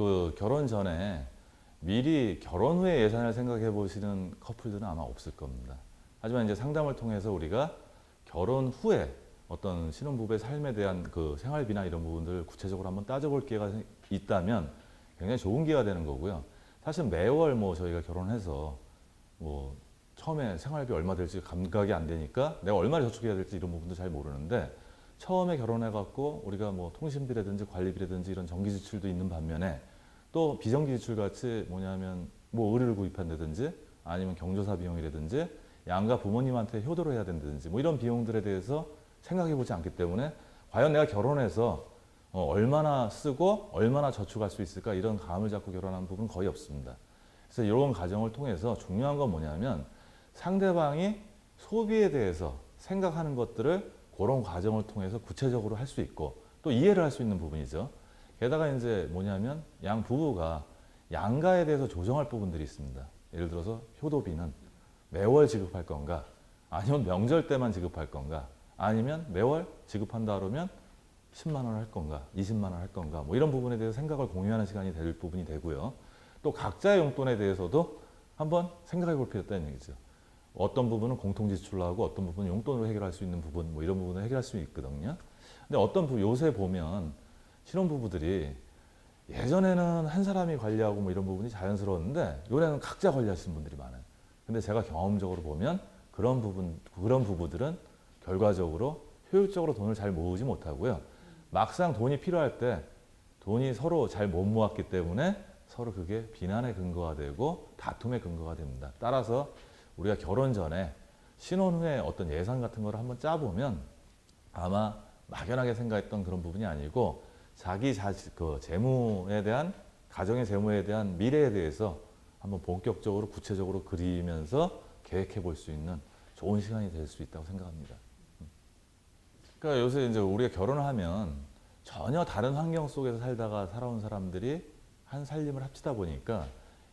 그 결혼 전에 미리 결혼 후에 예산을 생각해 보시는 커플들은 아마 없을 겁니다. 하지만 이제 상담을 통해서 우리가 결혼 후에 어떤 신혼부부의 삶에 대한 그 생활비나 이런 부분들을 구체적으로 한번 따져볼 기회가 있다면 굉장히 좋은 기회가 되는 거고요. 사실 매월 뭐 저희가 결혼해서 뭐 처음에 생활비 얼마 될지 감각이 안 되니까 내가 얼마를 저축해야 될지 이런 부분도 잘 모르는데, 처음에 결혼해갖고 우리가 뭐 통신비라든지 관리비라든지 이런 정기 지출도 있는 반면에 또 비정기 지출 같이 뭐냐면 뭐 의류를 구입한다든지 아니면 경조사 비용이라든지 양가 부모님한테 효도를 해야 된다든지 뭐 이런 비용들에 대해서 생각해 보지 않기 때문에 과연 내가 결혼해서 얼마나 쓰고 얼마나 저축할 수 있을까, 이런 감을 잡고 결혼하는 부분은 거의 없습니다. 그래서 이런 과정을 통해서 중요한 건 뭐냐면 상대방이 소비에 대해서 생각하는 것들을 그런 과정을 통해서 구체적으로 할 수 있고 또 이해를 할 수 있는 부분이죠. 게다가 이제 뭐냐면 양 부부가 양가에 대해서 조정할 부분들이 있습니다. 예를 들어서 효도비는 매월 지급할 건가, 아니면 명절 때만 지급할 건가, 아니면 매월 지급한다 그러면 10만 원 할 건가, 20만 원 할 건가, 뭐 이런 부분에 대해서 생각을 공유하는 시간이 될 부분이 되고요. 또 각자의 용돈에 대해서도 한번 생각해 볼 필요가 있다는 얘기죠. 어떤 부분은 공통 지출로 하고 어떤 부분은 용돈으로 해결할 수 있는 부분, 뭐 이런 부분을 해결할 수 있거든요. 근데 어떤 요새 보면 신혼부부들이 예전에는 한 사람이 관리하고 뭐 이런 부분이 자연스러웠는데 요새는 각자 관리하시는 분들이 많아요. 근데 제가 경험적으로 보면 그런 부부들은 결과적으로 효율적으로 돈을 잘 모으지 못하고요. 막상 돈이 필요할 때 돈이 서로 잘 못 모았기 때문에 서로 그게 비난의 근거가 되고 다툼의 근거가 됩니다. 따라서 우리가 결혼 전에 신혼 후에 어떤 예산 같은 거를 한번 짜보면 아마 막연하게 생각했던 그런 부분이 아니고 자기 그 재무에 대한, 가정의 재무에 대한 미래에 대해서 한번 본격적으로 구체적으로 그리면서 계획해 볼 수 있는 좋은 시간이 될 수 있다고 생각합니다. 그러니까 요새 이제 우리가 결혼을 하면 전혀 다른 환경 속에서 살다가 살아온 사람들이 한 살림을 합치다 보니까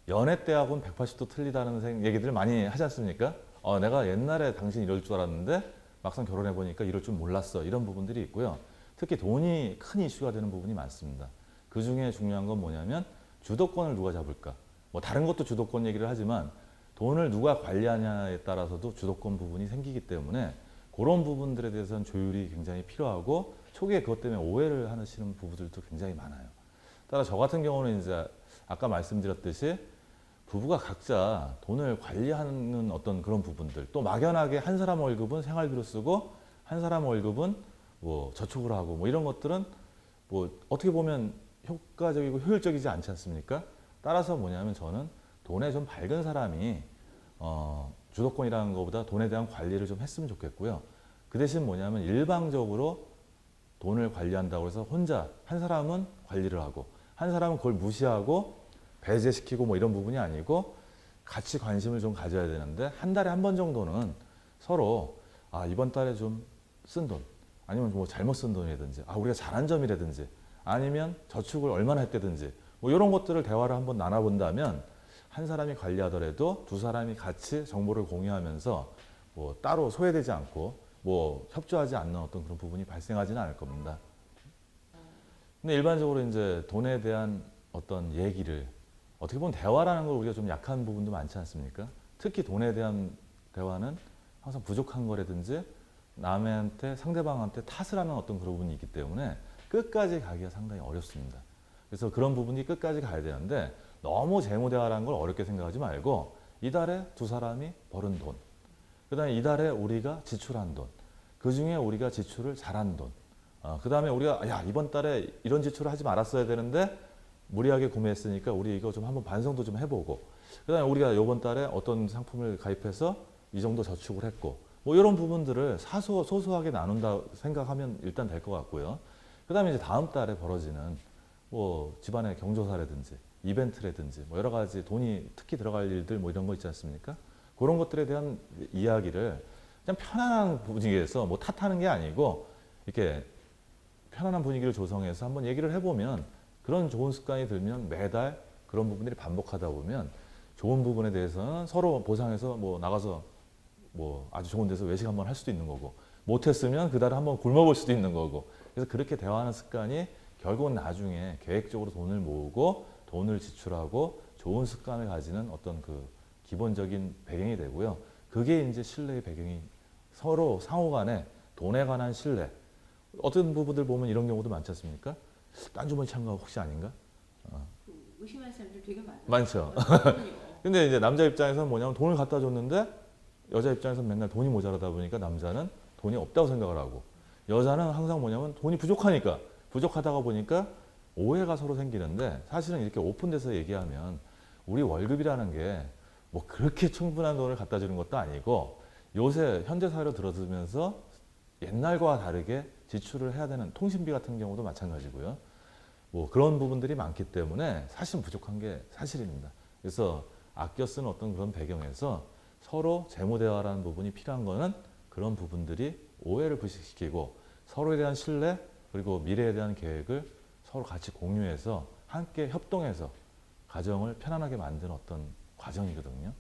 연애 때하고는 180도 틀리다는 얘기들 많이 하지 않습니까? 내가 옛날에 당신 이럴 줄 알았는데 막상 결혼해 보니까 이럴 줄 몰랐어, 이런 부분들이 있고요. 특히 돈이 큰 이슈가 되는 부분이 많습니다. 그 중에 중요한 건 뭐냐면 주도권을 누가 잡을까. 뭐 다른 것도 주도권 얘기를 하지만 돈을 누가 관리하냐에 따라서도 주도권 부분이 생기기 때문에 그런 부분들에 대해서는 조율이 굉장히 필요하고 초기에 그것 때문에 오해를 하시는 부부들도 굉장히 많아요. 따라 저 같은 경우는 이제 아까 말씀드렸듯이 부부가 각자 돈을 관리하는 어떤 그런 부분들, 또 막연하게 한 사람 월급은 생활비로 쓰고 한 사람 월급은 뭐 저축을 하고 뭐 이런 것들은 뭐 어떻게 보면 효과적이고 효율적이지 않지 않습니까? 따라서 뭐냐면 저는 돈에 좀 밝은 사람이 주도권이라는 것보다 돈에 대한 관리를 좀 했으면 좋겠고요. 그 대신 뭐냐면 일방적으로 돈을 관리한다고 해서 혼자 한 사람은 관리를 하고 한 사람은 그걸 무시하고 배제시키고 뭐 이런 부분이 아니고 같이 관심을 좀 가져야 되는데, 한 달에 한 번 정도는 서로 이번 달에 좀 쓴 돈, 아니면 뭐 잘못 쓴 돈이라든지 우리가 잘한 점이라든지 아니면 저축을 얼마나 했다든지 뭐 이런 것들을 대화를 한번 나눠본다면 한 사람이 관리하더라도 두 사람이 같이 정보를 공유하면서 뭐 따로 소외되지 않고 뭐 협조하지 않는 어떤 그런 부분이 발생하지는 않을 겁니다. 근데 일반적으로 이제 돈에 대한 어떤 얘기를 어떻게 보면 대화라는 걸 우리가 좀 약한 부분도 많지 않습니까? 특히 돈에 대한 대화는 항상 부족한 거라든지 남한테, 상대방한테 탓을 하는 어떤 그런 부분이 있기 때문에 끝까지 가기가 상당히 어렵습니다. 그래서 그런 부분이 끝까지 가야 되는데 너무 재무 대화라는 걸 어렵게 생각하지 말고 이달에 두 사람이 벌은 돈, 그 다음에 이달에 우리가 지출한 돈, 그 중에 우리가 지출을 잘한 돈, 그 다음에 우리가 이번 달에 이런 지출을 하지 말았어야 되는데 무리하게 구매했으니까 우리 이거 좀 한번 반성도 좀 해보고, 그 다음에 우리가 이번 달에 어떤 상품을 가입해서 이 정도 저축을 했고 뭐 이런 부분들을 소소하게 나눈다 생각하면 일단 될 것 같고요. 그 다음에 이제 다음 달에 벌어지는 뭐 집안의 경조사라든지 이벤트라든지 뭐 여러 가지 돈이 특히 들어갈 일들 뭐 이런 거 있지 않습니까? 그런 것들에 대한 이야기를 그냥 편안한 분위기에서 뭐 탓하는 게 아니고 이렇게 편안한 분위기를 조성해서 한번 얘기를 해보면, 그런 좋은 습관이 들면 매달 그런 부분들이 반복하다 보면 좋은 부분에 대해서는 서로 보상해서 뭐 나가서 뭐 아주 좋은 데서 외식 한번 할 수도 있는 거고, 못했으면 그달에 한번 굶어볼 수도 있는 거고, 그래서 그렇게 대화하는 습관이 결국은 나중에 계획적으로 돈을 모으고 돈을 지출하고 좋은 습관을 가지는 어떤 그 기본적인 배경이 되고요. 그게 이제 신뢰의 배경이 서로 상호 간에 돈에 관한 신뢰. 어떤 부부들 보면 이런 경우도 많지 않습니까? 딴 주머니 찬 거 혹시 아닌가? 의심하는 사람들 되게 많아요. 많죠. 그럼요. 근데 이제 남자 입장에서는 뭐냐면 돈을 갖다 줬는데 여자 입장에서는 맨날 돈이 모자라다 보니까 남자는 돈이 없다고 생각을 하고 여자는 항상 뭐냐면 돈이 부족하니까 부족하다가 보니까 오해가 서로 생기는데 사실은 이렇게 오픈돼서 얘기하면 우리 월급이라는 게 뭐 그렇게 충분한 돈을 갖다 주는 것도 아니고 요새 현대 사회로 들어서면서 옛날과 다르게 지출을 해야 되는 통신비 같은 경우도 마찬가지고요. 뭐 그런 부분들이 많기 때문에 사실은 부족한 게 사실입니다. 그래서 아껴 쓰는 어떤 그런 배경에서 서로 재무 대화라는 부분이 필요한 거는 그런 부분들이 오해를 불식시키고 서로에 대한 신뢰 그리고 미래에 대한 계획을 서로 같이 공유해서 함께 협동해서 가정을 편안하게 만드는 어떤 과정이거든요.